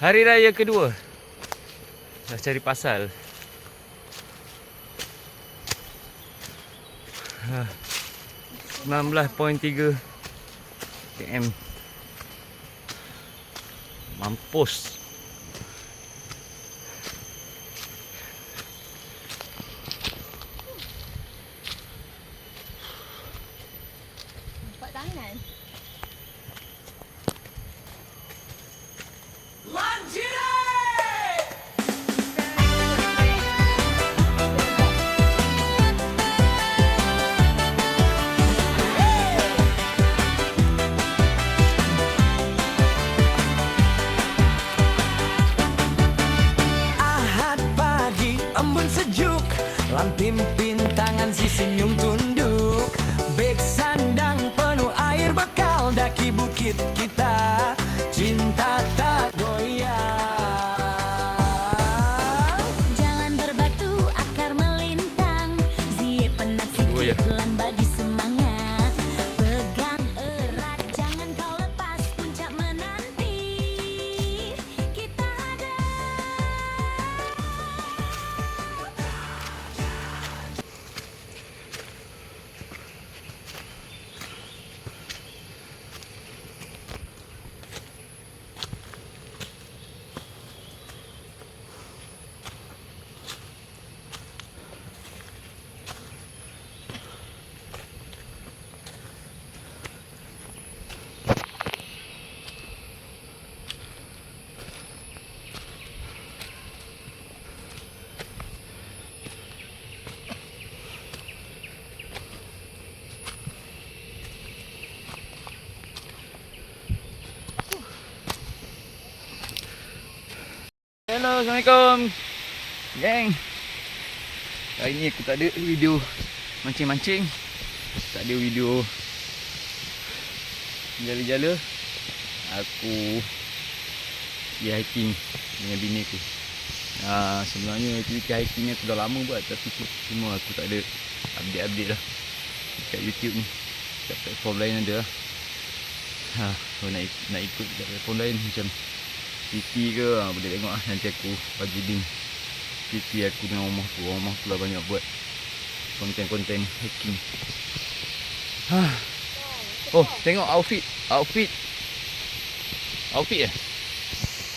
Hari raya kedua. Dah cari pasal. 19.3 km. Mampus. Nampak tangan. Embun sejuk, lampimpin tangan si senyum tunduk. Beg sandang penuh air bakal daki bukit kita. Cinta tak goyang. Jalan berbatu, akar melintang. Zie penat sikit, lambat di semangat. Pegang erat, jangan kau lepas. Puncak menanti. Kita ada. Hello, Assalamualaikum geng. Hari ni aku tak ada video mancing-mancing, tak ada video jala-jala. Aku pergi hiking dengan bini aku. Sebenarnya aktiviti hiking ni aku dah lama buat, tapi cuma aku tak ada update-update lah dekat YouTube ni. Dekat platform lain ada lah. Kalau nak ikut dekat platform lain macam PT ke, boleh tengok lah. Nanti aku bagi link PT aku dengan rumah aku. Rumah aku lah banyak buat konten-konten hiking. Oh, tengok outfit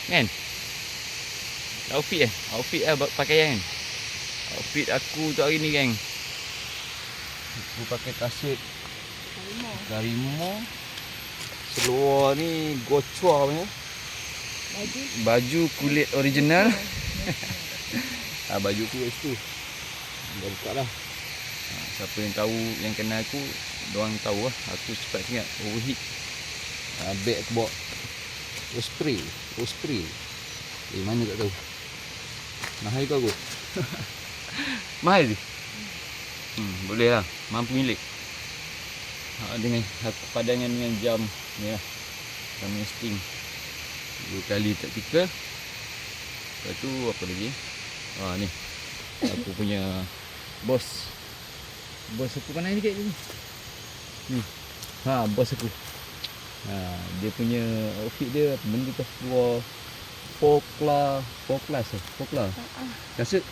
kan? Outfit lah pakaian. Outfit aku tu hari ni geng. Aku pakai kasut Karimo. Seluar ni Gochua punya. Baju kulit original. Baju aku kat situ. Dah buka lah. Siapa yang tahu, yang kenal aku, diorang tahu lah. Aku cepat sangat overheat. Bag aku bawa Osprey. Mana tak tahu. Mahal ke aku? Mahal je? Boleh lah. Mampu milik. Dengan padangan dengan jam ni lah. Jam nesting 2 kali taktikal. Lepas tu apa lagi? Ni aku punya bos aku pandai sikit ni. Bos aku. Dia punya outfit dia apa benda tu keluar Fokla. Kasut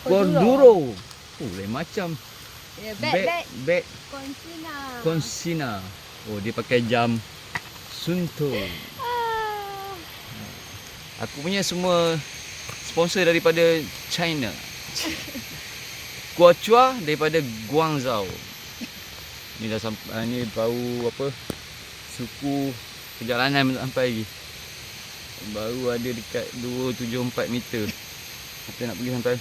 Corduro. Lain macam. Bag Consina. Oh, dia pakai jam Sunto. Aku punya semua sponsor daripada China. Guachua daripada Guangzhou. Ni dah sampai, ni baru apa, suku perjalanan sampai lagi. Baru ada dekat 274 meter. Kita nak pergi sampai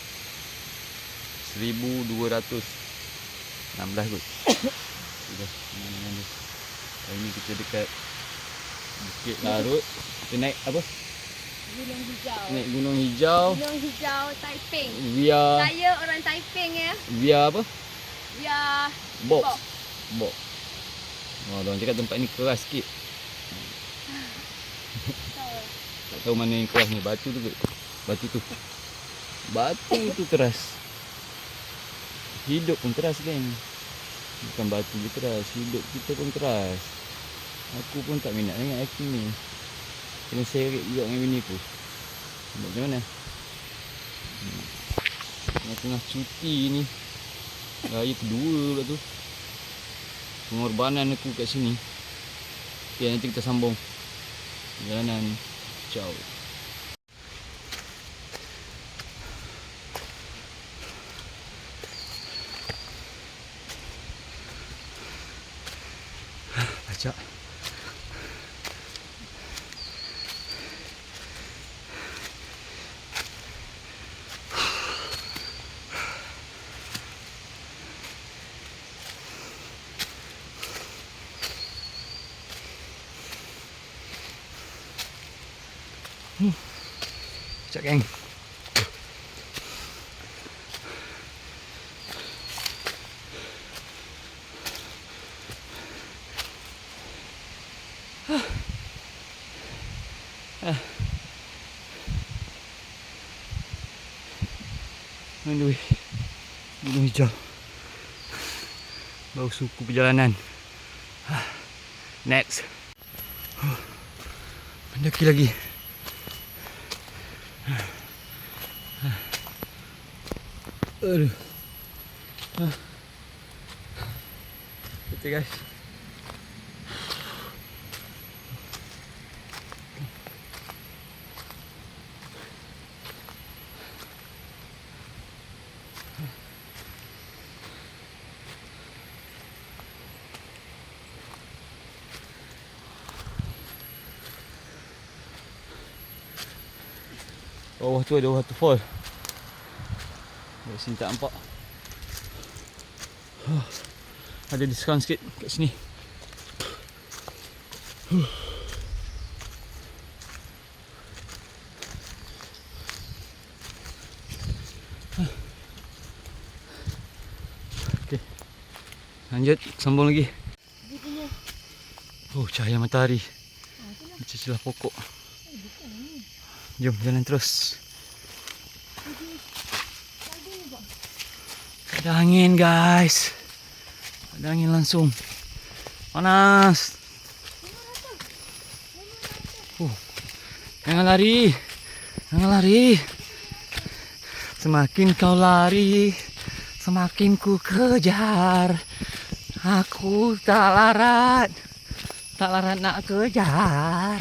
1216 kot. Sudah mana-mana. Hari ni kita dekat Bukit Larut. Kita naik apa? Gunung Hijau. Naik Gunung Hijau. Gunung Hijau Taiping. Saya orang Taiping ya. Via apa? Via Box. Orang cakap tempat ni keras sikit. Tak tahu mana yang keras ni. Batu tu kot. Batu tu keras. Hidup pun keras kan. Bukan batu je keras, hidup kita pun keras. Aku pun tak minat dengan hiking ni. Kena seret juga dengan bini aku. Macam mana? Tengah-tengah cuti ni. Raya kedua pula tu. Pengorbanan aku kat sini. Okay, nanti kita sambung perjalanan. Ciao. Baca. Sekejap geng. Aduh, gunung hijau. Bau suku perjalanan. Next. Mendaki lagi. Aduh. Okay guys. Bawah tu ada waterfall. Dari sini tak nampak. Ada diskaun sikit kat sini. Okey. Lanjut, sambung lagi. Oh, cahaya matahari di celah pokok. Jom jalan terus. Ada angin guys. Ada angin langsung. Panas. Jangan lari. Jangan lari. Semakin kau lari, semakin ku kejar. Aku tak larat. Tak larat nak kejar.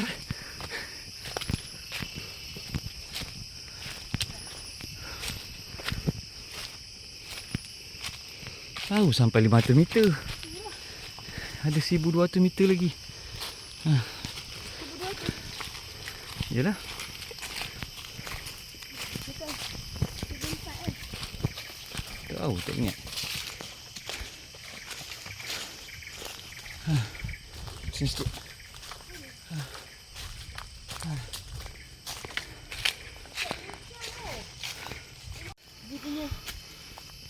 Tahu sampai 500 meter. Ada 1200 meter lagi. Yalah. Tahu tak ingat. Sini sikit.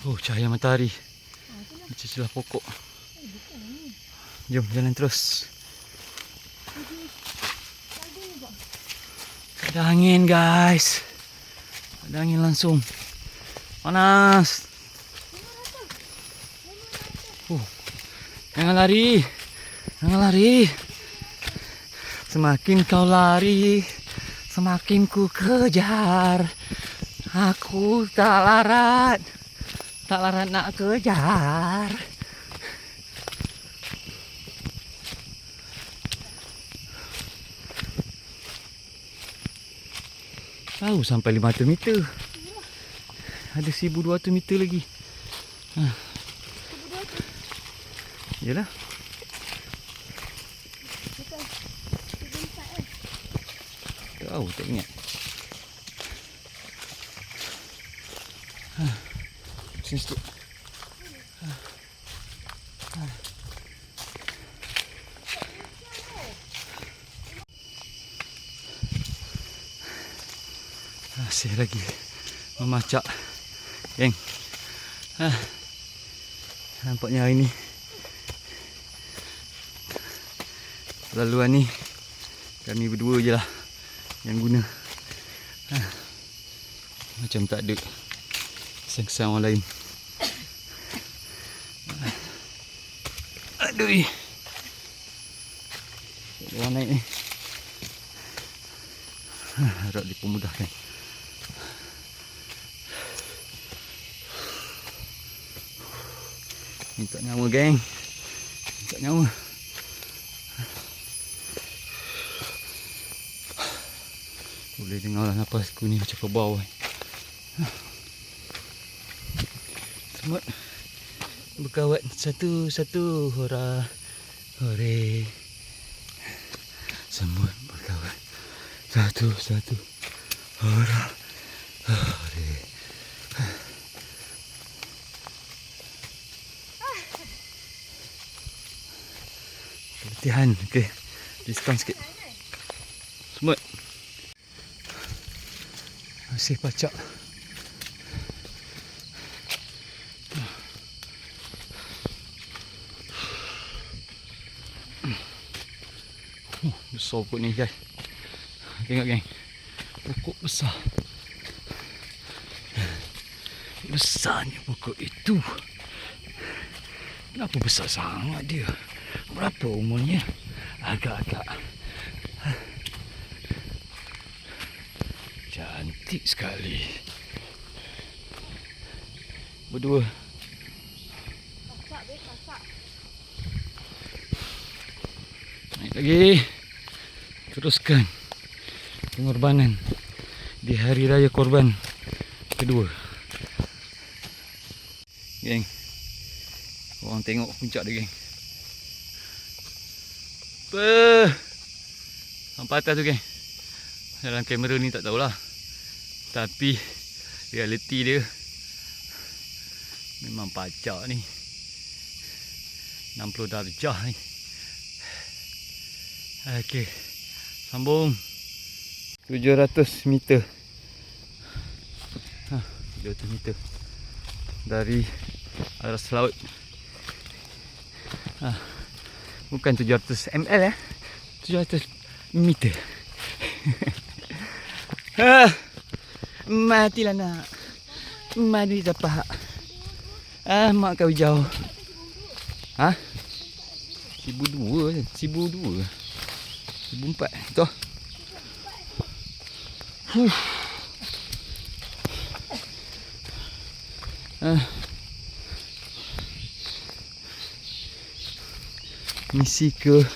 Oh, cahaya matahari di celah pokok. Jom jalan terus. Ada angin guys. Ada angin langsung. Panas. Jangan lari. Jangan lari. Semakin kau lari, semakin ku kejar. Aku tak larat. Tak larat nak kejar. Tahu sampai 500 meter. Ada 1200 meter lagi. Yalah. Tahu tak ingat. Sini sikit. Masih lagi memacak, geng. Nampaknya hari ni laluan ni kami berdua je lah yang guna. Macam tak ada kesan-kesan orang lain. Aduh. Orang naik ni. Harap dipermudahkan. Minta nyawa geng. Minta nyawa. Boleh dengar lah napasku ni macam ke bawah. Semut berkawat satu-satu hora hore. Semut berkawat satu-satu hora hore. Latihan, okey. Diskon sikit. Semut. Masih pacak. Besar pokok ni guys. Tengok geng. Pokok besar. Besarnya pokok itu. Kenapa besar sangat dia? Berapa umurnya? Agak-agak cantik sekali. Berdua. Naik lagi. Teruskan pengorbanan di hari raya korban kedua. Geng, korang tengok puncak dia geng. Apa? Nampak atas tu geng. Dalam kamera ni tak tahulah. Tapi realiti dia memang pacak ni. 60 darjah ni. Okey. Sambung 700 meter. 700 meter dari aras laut. Bukan 700 ml 700 meter. Matilah nak. Mati tapak. Mak kau jauh. 1002, 1004 tu. Misi ke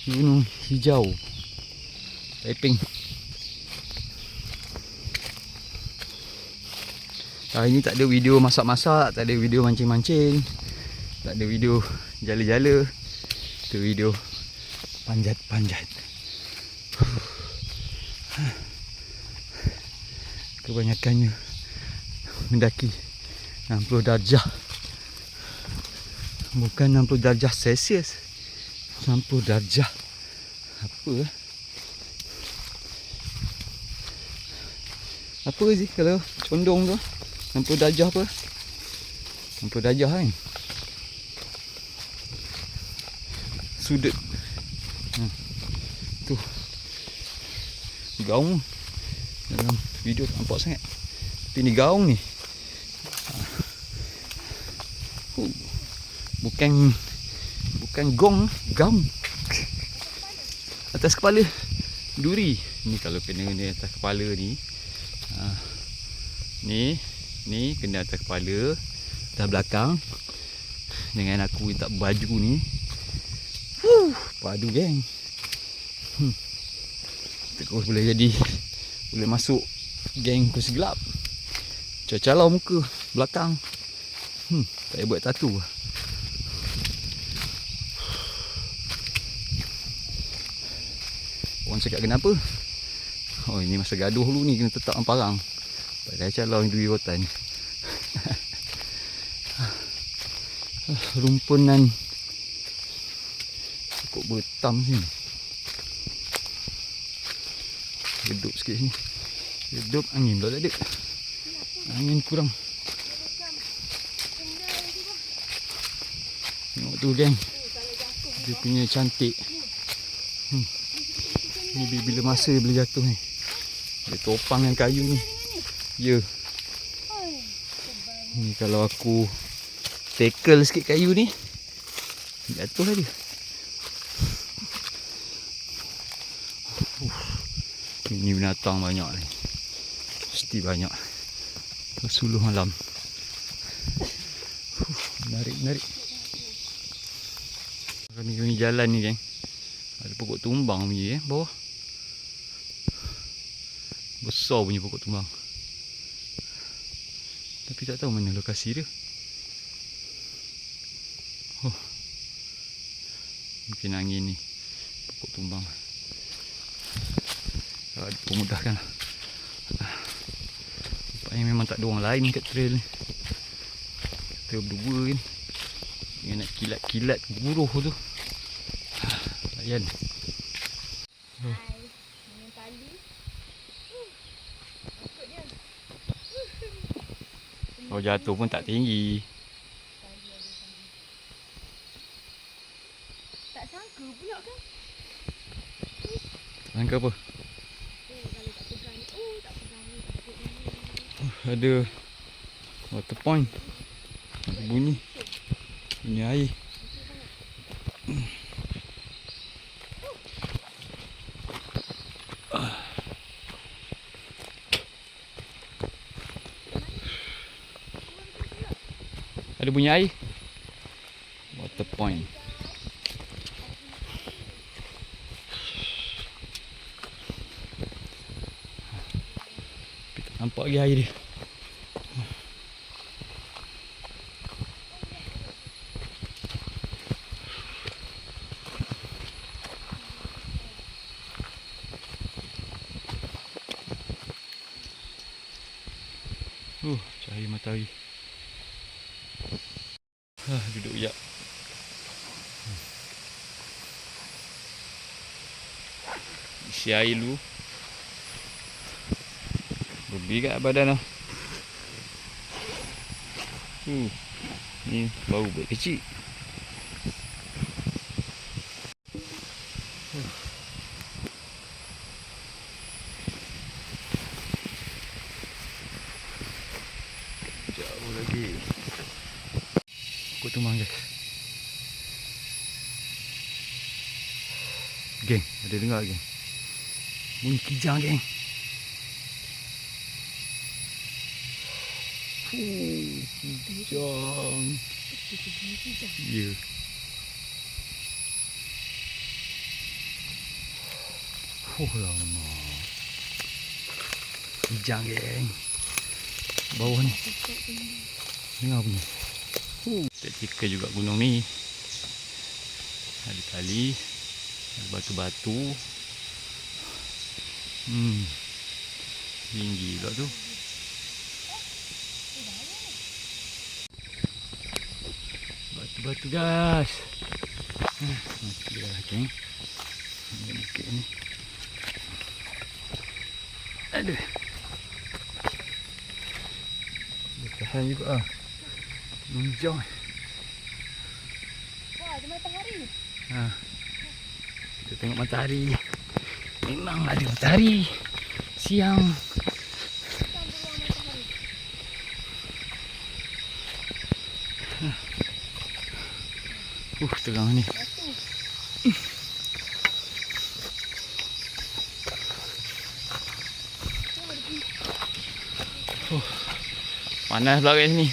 Gunung Hijau Taiping. Hari ni tak ada video masak-masak, tak ada video mancing-mancing, tak ada video jala-jala. Itu video panjat-panjat. Kebanyakannya mendaki 60 darjah. Bukan 60 darjah Celsius, 60 darjah. Apa sih kalau condong tu? 60 darjah apa? 60 darjah kan? Sudut. Tu. Gaung. Dalam video tak nampak sangat. Tapi ni gaung ni. Bukan gong, gaung. Atas kepala duri. Ni kalau kena ni atas kepala ni. Ni kena atas kepala, atas belakang. Dengan aku tak baju ni. Padu geng. Terus boleh jadi, boleh masuk geng kursi gelap. Cacalau muka belakang. Tak payah buat tatu. Orang cakap kenapa? Oh, ini masa gaduh dulu ni kena tetap parang. Pada calau yang duri rotan. Rumpunan pokok betam sini. Redup sikit sini. Redup, angin pula tak ada. Angin kurang. Tengok tu geng. Dia punya cantik. Ni bila masa dia boleh jatuh ni. Dia topang dengan kayu ni. Ya. Ni kalau aku tackle sikit kayu ni, jatuh lah dia. Sini binatang banyak ni. Mesti banyak. Bersuluh malam. Menarik. Ni jalan ni geng. Ada pokok tumbang punya bawah. Besar punya pokok tumbang. Tapi tak tahu mana lokasi dia. Mungkin angin ni pokok tumbang. Kalau ada pemudahkan lah. Nampaknya memang tak ada orang lain kat trail ni. Kita berdua kan. Dia nak kilat-kilat buruh tu. Layan. Dengan tali. Takut dia. Kalau jatuh pun tak tinggi. Tak sangka pula kan. Sangka apa? Kalau tak pegang ni. Tak pegang ni. Takut ni. Ada water point. Ada bunyi air. Ada bunyi air. Water point. Tapi tak nampak lagi air dia. Cahaya matahari. Duduk sekejap. Isi air dulu. Lebih kat badan lah. Ni bau beg kecil. Jauh lagi. Pokok tumbang guys. Geng, ada dengar geng? Bunyi kijang geng. Kijang. Ya. Lama. Kijang geng. Bawah ni. Dengar bunyi. Taktikal juga gunung ni. Ada tali, ada batu-batu. Tinggi pula tu. Batu-batu guys. Mati dah geng. Ini bukit ni. Aduh. Dia tahan juga ah. Hijau. Wah, ada matahari. Kita tengok matahari. Memang ada matahari. Siang. Terang ni. Panas pula kat sini.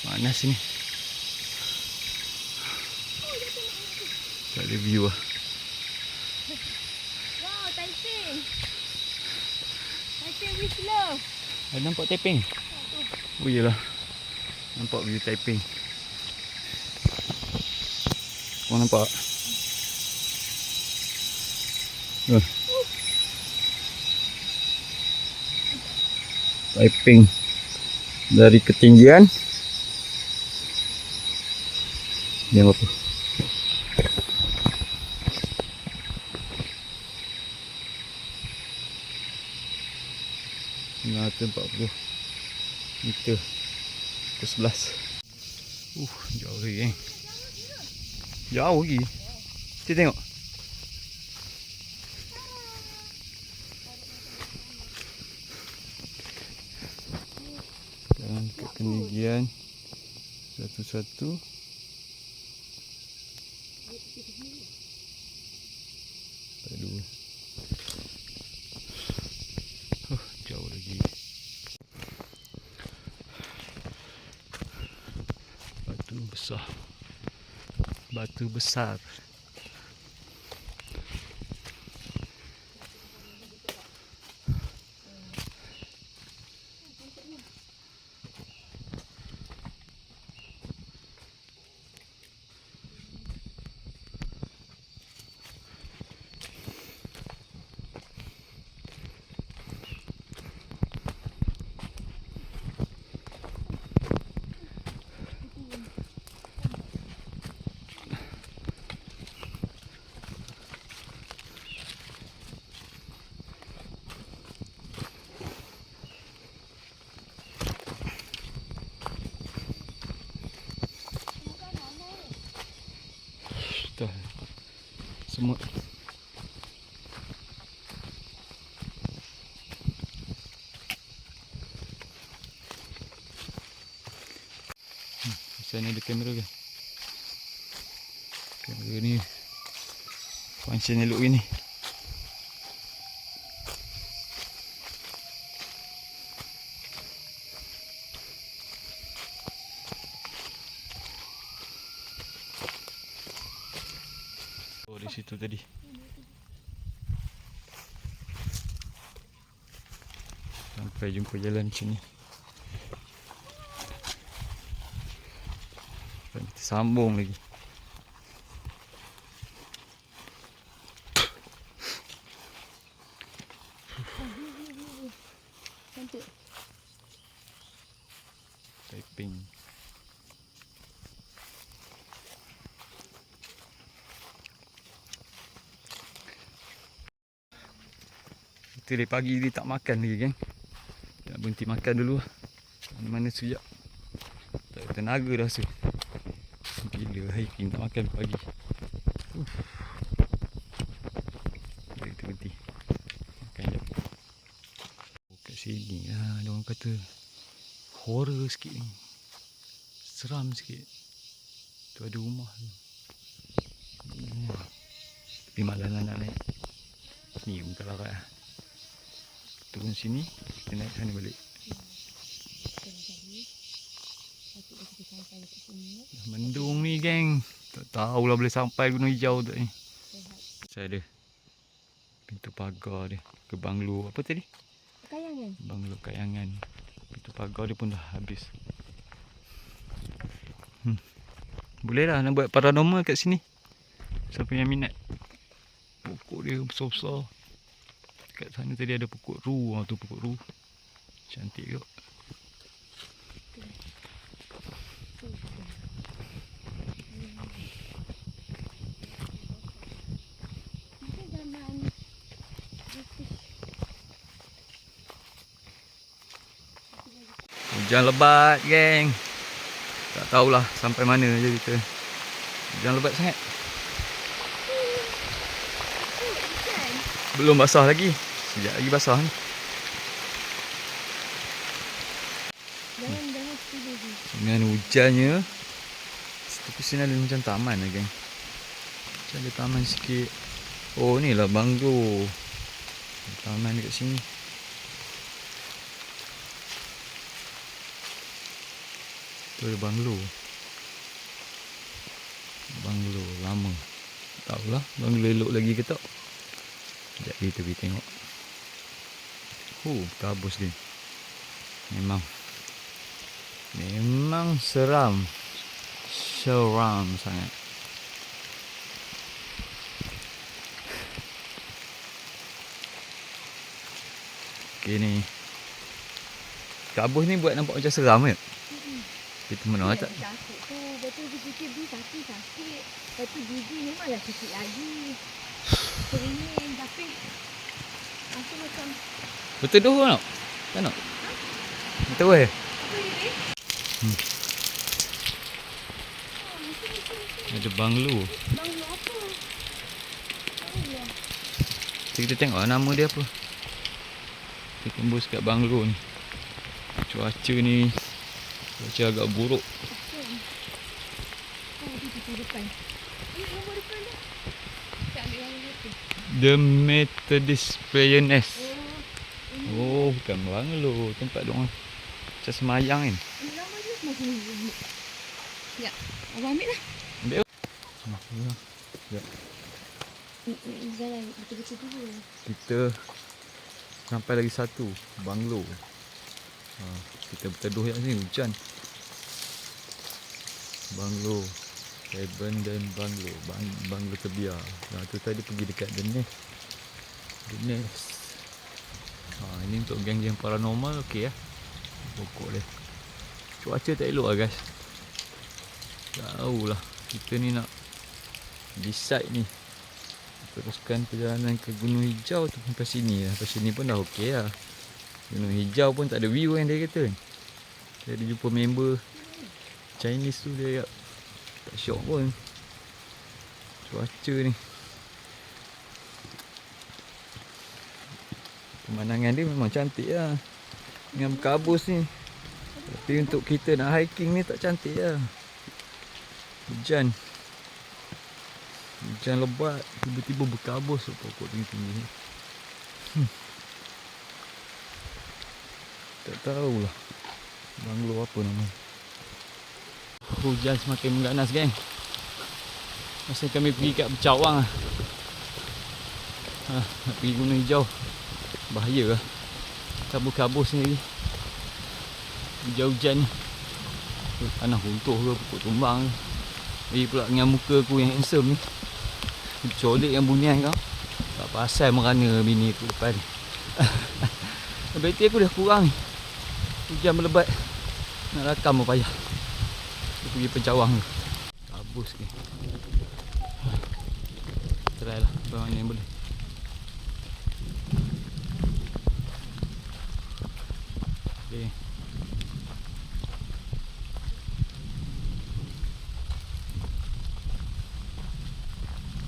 Panas sini. Tak ada view lah. Wow, Taiping. Taiping with love. Ada nampak Taiping? Oh iyalah. Nampak view Taiping. Kau nampak? Taiping dari ketinggian. Ni apa? Nah, 40 meter ke 11. Jauh lagi. Jauh lagi. Kita tengok. Jalan ke ketinggian Satu-satu. Dua. Jauh lagi. Batu besar. Batu besar. Dah semut. Macam ni ada kamera ke? Kamera ni function elok gini. Oh, di situ tadi. Sampai jumpa jalan macam ni. Dan kita sambung lagi. Cantik. Taiping. Kita dari pagi ni tak makan lagi, geng. Nak berhenti makan dulu lah. Mana-mana sekejap. Tak ada tenaga dah rasa. Gila hiking tak makan pagi. Jadi kita berhenti makan jap. Kat sini lah dia orang kata horror sikit ni. Seram sikit. Tu ada rumah tu. Tapi malas nak naik. Ni pun tak larat lah. Turun sini, kita naik sana balik. Mendung ni, geng. Tak tahulah boleh sampai Gunung Hijau tak ni. Saya ada pintu pagar dia ke banglo apa tadi? Kayangan. Banglo Kayangan. Pintu pagar dia pun dah habis. Boleh lah nak buat paranormal kat sini. Siapa yang minat? Pokok dia besar-besar. Kat sana tadi ada pokok ru. Tu pokok ru. Cantik kot. Hujan lebat, geng. Tak tahulah sampai mana je kita. Hujan lebat sangat. Belum basah lagi. Sekejap lagi basah ni. Jangan tidur je. Dengan hujannya. Tapi sini ada macam taman lah, geng. Macam ada taman sikit. Oh, ni lah banglo. Taman dekat sini. Tu ada banglo. Banglo lama. Tak tahulah banglo elok lagi ke tak. Sekejap kita pergi tengok. Kabus dia. Memang seram. Seram sangat. Okay ni. Kabus ni buat nampak macam seram ke? Kita mana tak? Takut tu. Lepas tu dia fikir beli sakit. Lepas tu gigi memanglah sikit lagi. Keringin tapi rasa macam Betul dah tak? Tak nak? Betul eh? apa ni? Ada banglo. Banglo apa? Allah. Kita tengok lah nama dia apa. Kita tembus kat banglo ni. Cuaca ni agak buruk. depan. Ini nombor depan dah. Kita ambil yang itu. The Methodist Prayer Nest. Ini. Oh, bukan banglo. Tempat diorang macam semayang kan. Ini lama je masih ni. Ya, abang ambil lah. Ambil lah. Ya. Jalan betul-betul dulu. Kita sampai lagi satu banglo. Kita berteduh kat sini hujan. Banglo. Cabin dan banglo. Banglo terbiar. Tu tadi pergi dekat The Nest. The Nest. Ini untuk geng-geng paranormal okey ya. Pokok dia. Cuaca tak elok lah guys. Tahulah kita ni nak decide ni. Teruskan perjalanan ke Gunung Hijau tu sampai sini lah. Sampai sini pun dah okey lah. Gunung Hijau pun tak ada view kan dia kata. Dia ada jumpa member Chinese tu dia tak syok pun. Cuaca ni. Pemandangan dia memang cantik lah. Dengan berkabus ni. Tapi untuk kita nak hiking ni tak cantik lah. Hujan. Hujan lebat. Tiba-tiba berkabus pokok tinggi-tinggi. Tak tahulah banglo apa nama. Hujan semakin mengganas geng. Masa kami pergi kat Bercawang lah. Nak pergi Gunung Hijau. Bahaya lah. Kabus-kabus ni lagi. Hujan-hujan ni. Tanah runtuh ke pokok tumbang ke. Lagi pula dengan muka aku yang handsome ni. Colek yang bunian kau. Tak pasal merana bini aku depan. Bateri aku dah kurang ni. Hujan melebat. Nak rakam pun payah. Aku pergi Pencawang tu. Kabus ni. Try lah. Apa mana yang boleh. Okay.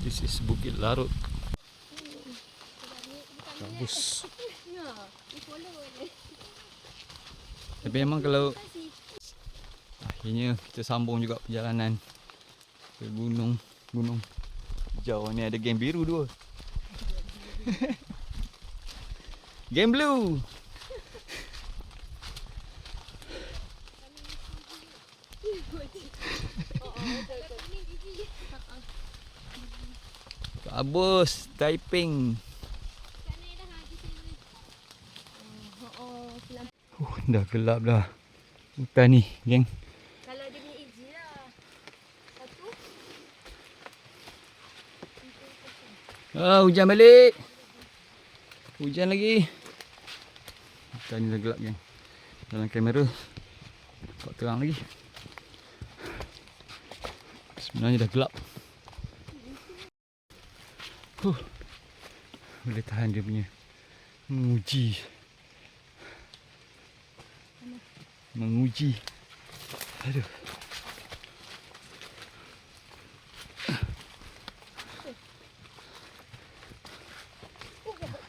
This is Bukit Larut. Kabus. Tapi memang kalau akhirnya kita sambung juga perjalanan ke Gunung Hijau ni. Ada game biru dua. Game blue. Kabus, Taiping. Dah gelap dah. Hutan ni, geng. Kalau dia ni easy lah. Satu. Hujan balik. Hujan lagi. Hutan ni dah gelap, geng. Dalam kamera tak terang lagi. Sebenarnya dah gelap. Boleh tahan dia punya menguji. Aduh.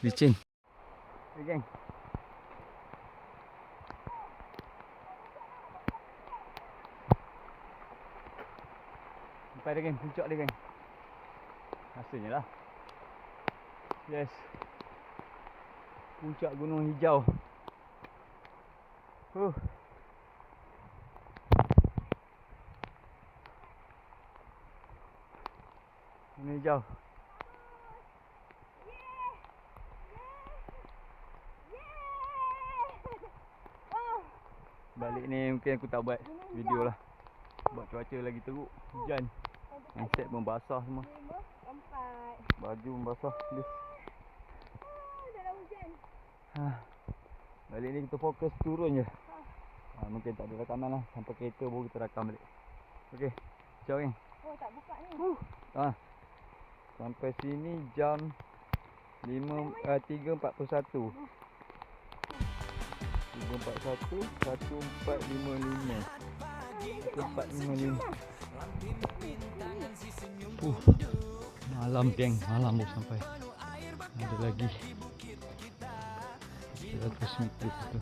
Licin. Okay, geng. Sampai dah geng, puncak dia geng. Rasanya lah. Yes. Puncak Gunung Hijau. Gunung Hijau. Balik ni mungkin aku tak buat video lah. Sebab cuaca lagi teruk. Hujan. Handset pun basah semua. 4. Baju pun basah. Dalam hujan. Balik ni kita fokus turun je. Mungkin tak ada rakaman lah. Sampai kereta baru kita rakam balik. Okey. Ciao geng. Oh tak buka ni. Sampai sini jam 3.41. 3.41 1455. 1455. Malam geng, malam baru sampai. Ada lagi 100 meter tu.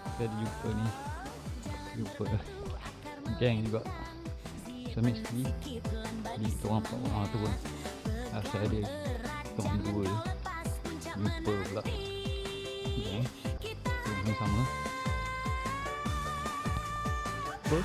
Kita ada jumpa ni. Jumpa geng juga. Sambil sekali ni kita orang 4 orang tu pun asal ada kita orang 2 je jumpa pula yang sama apa